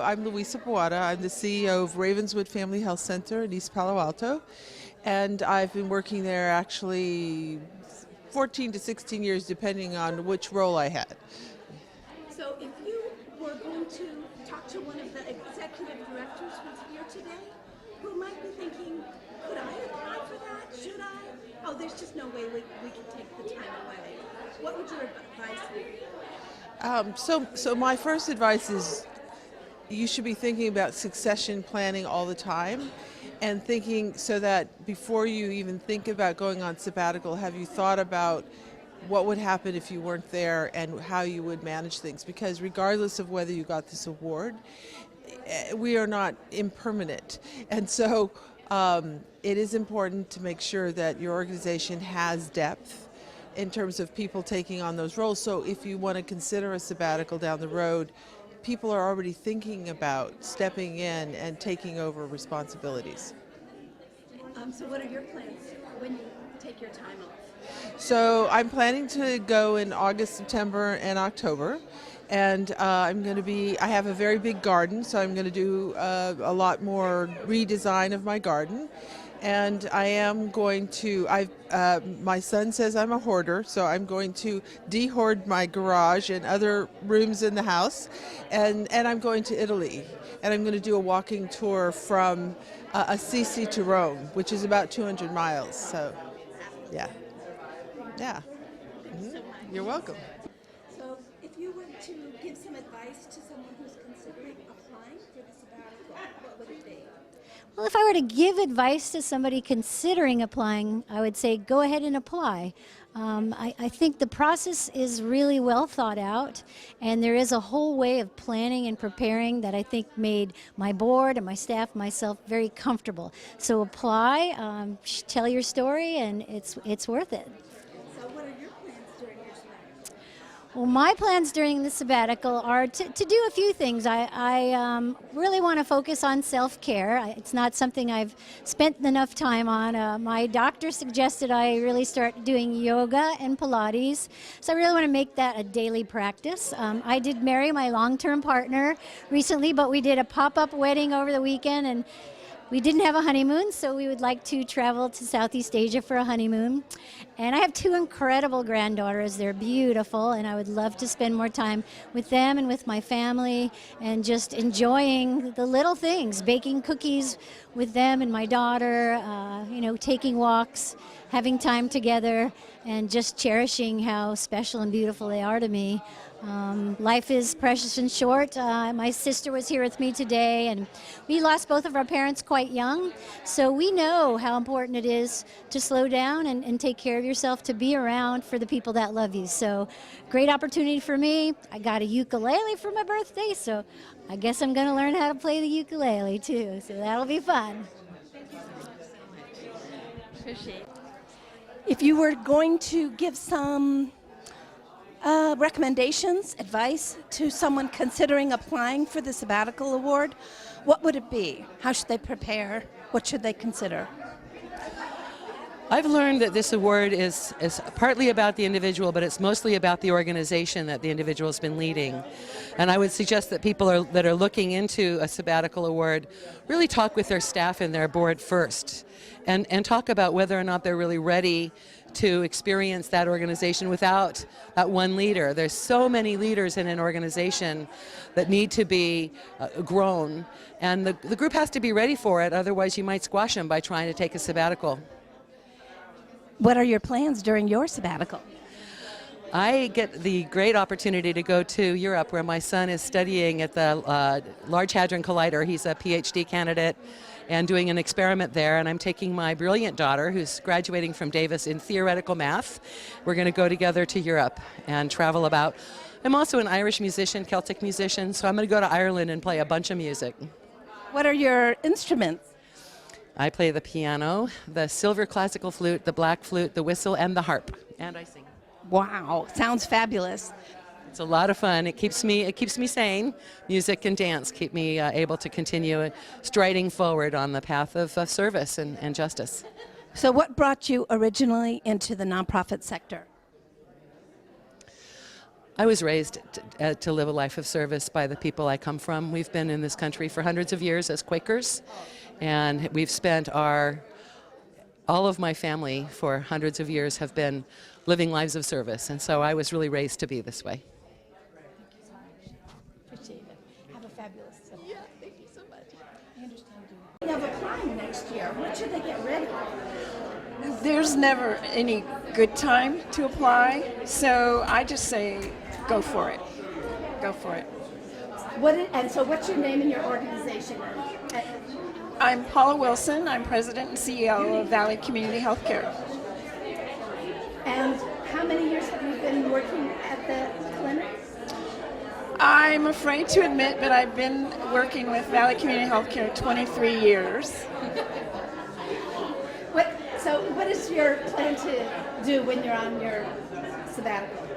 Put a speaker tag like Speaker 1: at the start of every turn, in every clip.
Speaker 1: I'm Luisa Boada. I'm the CEO of Ravenswood Family Health Center in East Palo Alto, and I've been working there actually 14 to 16 years, depending on which role I had.
Speaker 2: So if you were going to talk to one of the executive directors who's here today, who might be thinking, could I apply for that? Should I? Oh, there's just no way we can take the time away. What would your advice be?
Speaker 1: So my first advice is you should be thinking about succession planning all the time, and thinking so that before you even think about going on sabbatical, have you thought about what would happen if you weren't there and how you would manage things? Because regardless of whether you got this award, we are not impermanent. And so it is important to make sure that your organization has depth in terms of people taking on those roles. So if you want to consider a sabbatical down the road, people are already thinking about stepping in and taking over responsibilities.
Speaker 2: So what are your plans when you take your time off?
Speaker 1: So I'm planning to go in August, September, and October. And I have a very big garden, so I'm going to do a lot more redesign of my garden. And I am going to, my son says I'm a hoarder, so I'm going to de-hoard my garage and other rooms in the house. And I'm going to Italy. And I'm going to do a walking tour from Assisi to Rome, which is about 200 miles. So, yeah. Yeah. Mm-hmm. You're welcome.
Speaker 2: So if you were to give some advice to someone who's considering applying for the sabbatical, what would it be?
Speaker 3: Well, if I were to give advice to somebody considering applying, I would say go ahead and apply. I think the process is really well thought out, and there is a whole way of planning and preparing that I think made my board and my staff, myself, very comfortable. So apply, tell your story, and it's worth it.
Speaker 2: So what are your plans during your sabbatical?
Speaker 3: Well, my plans during the sabbatical are to do a few things. I really want to focus on self-care. It's not something I've spent enough time on. My doctor suggested I really start doing yoga and Pilates, so I really want to make that a daily practice. I did marry my long-term partner recently, but we did a pop-up wedding over the weekend, and we didn't have a honeymoon, so we would like to travel to Southeast Asia for a honeymoon. And I have two incredible granddaughters. They're beautiful, and I would love to spend more time with them and with my family and just enjoying the little things, baking cookies with them and my daughter, taking walks, having time together, and just cherishing how special and beautiful they are to me. Life is precious and short. My sister was here with me today, and we lost both of our parents quite young, so we know how important it is to slow down and take care of yourself, to be around for the people that love you. So great opportunity for me. I got a ukulele for my birthday, so I guess I'm going to learn how to play the ukulele too, so that'll be fun.
Speaker 2: If you were going to give some recommendations, advice to someone considering applying for the Sabbatical Award, what would it be? How should they prepare? What should they consider?
Speaker 4: I've learned that this award is partly about the individual, but it's mostly about the organization that the individual has been leading. And I would suggest that people that are looking into a sabbatical award really talk with their staff and their board first, and talk about whether or not they're really ready to experience that organization without that one leader. There's so many leaders in an organization that need to be grown, and the group has to be ready for it, otherwise you might squash them by trying to take a sabbatical.
Speaker 2: What are your plans during your sabbatical?
Speaker 4: I get the great opportunity to go to Europe, where my son is studying at the Large Hadron Collider. He's a PhD candidate and doing an experiment there, and I'm taking my brilliant daughter, who's graduating from Davis in theoretical math. We're going to go together to Europe and travel about. I'm also an Irish musician, Celtic musician, so I'm going to go to Ireland and play a bunch of music.
Speaker 2: What are your instruments?
Speaker 4: I play the piano, the silver classical flute, the black flute, the whistle, and the harp, and I sing.
Speaker 2: Wow, sounds fabulous.
Speaker 4: It's a lot of fun. It keeps me sane. Music and dance keep me able to continue striding forward on the path of service and justice.
Speaker 2: So what brought you originally into the nonprofit sector?
Speaker 4: I was raised to live a life of service by the people I come from. We've been in this country for hundreds of years as Quakers, and we've spent all of my family for hundreds of years have been living lives of service, and so I was really raised to be this way.
Speaker 3: Appreciate it. Have a fabulous summer.
Speaker 2: Yeah, thank you so much. We have applying next year. What should they get ready?
Speaker 5: There's never any good time to apply, so I just say go for it. Go for it.
Speaker 2: And so what's your name and your organization?
Speaker 5: I'm Paula Wilson. I'm President and CEO of Valley Community Healthcare.
Speaker 2: And how many years have you been working at the clinic?
Speaker 5: I'm afraid to admit, but I've been working with Valley Community Healthcare 23 years.
Speaker 2: What is your plan to do when you're on your sabbatical?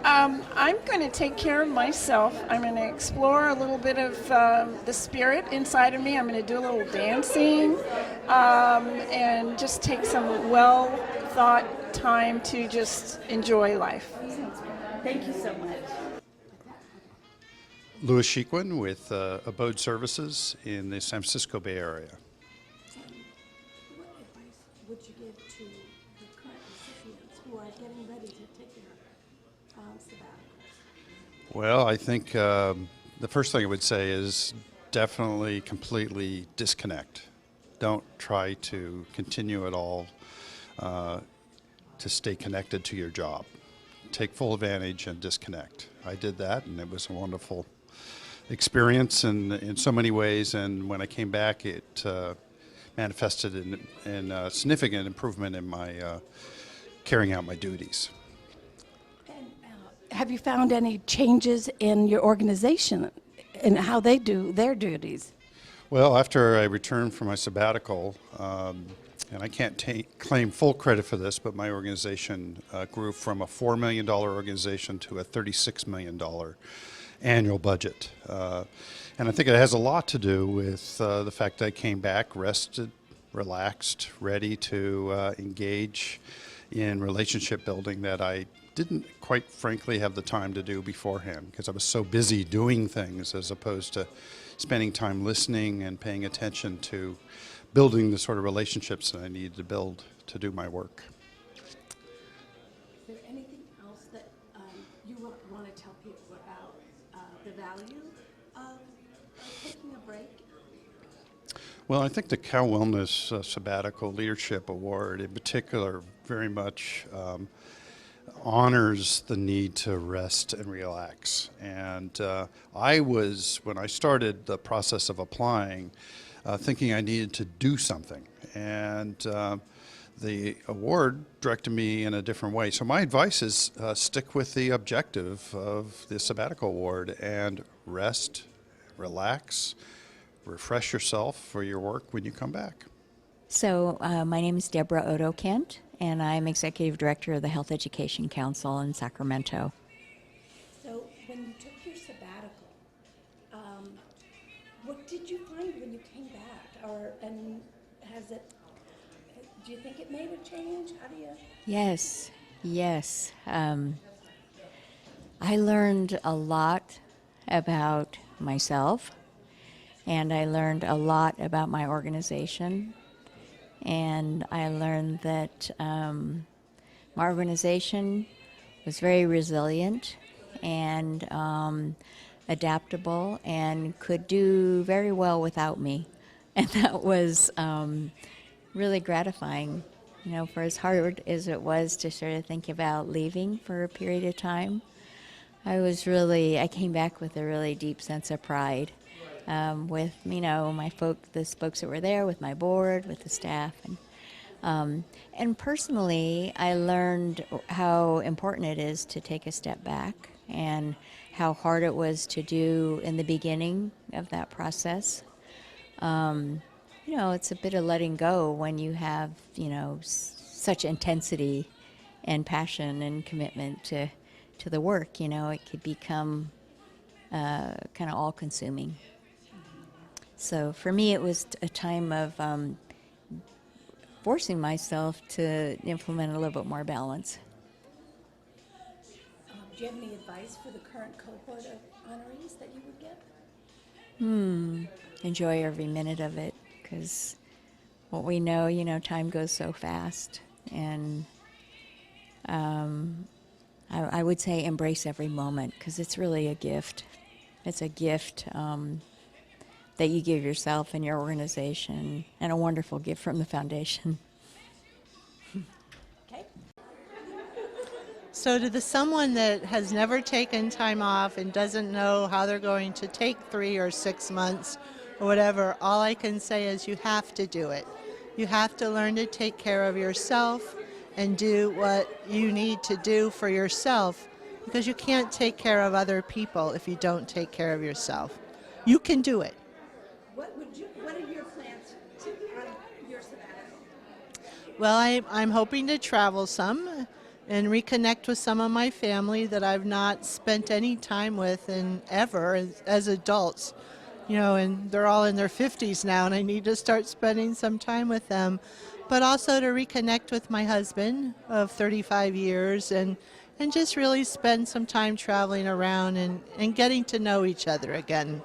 Speaker 5: I'm going to take care of myself. I'm going to explore a little bit of the spirit inside of me. I'm going to do a little dancing and just take some well-thought time to just enjoy life.
Speaker 2: Thank you so much.
Speaker 6: Louis Shequin with Abode Services in the San Francisco Bay Area.
Speaker 2: What advice would you give to the current recipients who are getting ready to take their sabbatical?
Speaker 6: Well, I think the first thing I would say is definitely completely disconnect. Don't try to continue at all to stay connected to your job. Take full advantage and disconnect. I did that, and it was a wonderful experience in so many ways, and when I came back, it manifested in a significant improvement in my carrying out my duties.
Speaker 2: And, have you found any changes in your organization and how they do their duties?
Speaker 6: Well, after I returned from my sabbatical, and I can't claim full credit for this, but my organization grew from a $4 million organization to a $36 million annual budget. And I think it has a lot to do with the fact that I came back rested, relaxed, ready to engage in relationship building that I didn't quite frankly have the time to do beforehand because I was so busy doing things as opposed to spending time listening and paying attention to building the sort of relationships that I needed to build to do my work.
Speaker 2: Is there anything else that you want to tell people about the value of taking a break?
Speaker 6: Well, I think the Cal Wellness Sabbatical Leadership Award in particular very much honors the need to rest and relax. And when I started the process of applying, thinking I needed to do something. And the award directed me in a different way. So my advice is stick with the objective of the Sabbatical Award and rest, relax, refresh yourself for your work when you come back.
Speaker 7: So my name is Deborah Odo-Kent, and I'm Executive Director of the Health Education Council in Sacramento.
Speaker 2: So when you took your sabbatical, what did you find when you came back? Do you think it made a change? How do you?
Speaker 7: Yes. I learned a lot about myself, and I learned a lot about my organization, and I learned that my organization was very resilient and adaptable and could do very well without me. And that was really gratifying, for as hard as it was to sort of think about leaving for a period of time. I came back with a really deep sense of pride with, the folks that were there, with my board, with the staff. And personally, I learned how important it is to take a step back and how hard it was to do in the beginning of that process. It's a bit of letting go when you have, such intensity and passion and commitment to the work. It could become kind of all-consuming. So for me, it was a time of forcing myself to implement a little bit more balance.
Speaker 2: Do you have any advice for the current cohort of honorees that you would give?
Speaker 7: Enjoy every minute of it, because what we know, time goes so fast. And I would say embrace every moment, because it's really a gift. It's a gift that you give yourself and your organization, and a wonderful gift from the foundation.
Speaker 2: Okay.
Speaker 8: So to someone that has never taken time off and doesn't know how they're going to take 3 or 6 months or whatever, all I can say is you have to do it. You have to learn to take care of yourself and do what you need to do for yourself, because you can't take care of other people if you don't take care of yourself. You can do it.
Speaker 2: What are your plans on your sabbatical?
Speaker 8: Well, I'm hoping to travel some and reconnect with some of my family that I've not spent any time with in ever as adults. And they're all in their 50s now, and I need to start spending some time with them. But also to reconnect with my husband of 35 years and just really spend some time traveling around and getting to know each other again.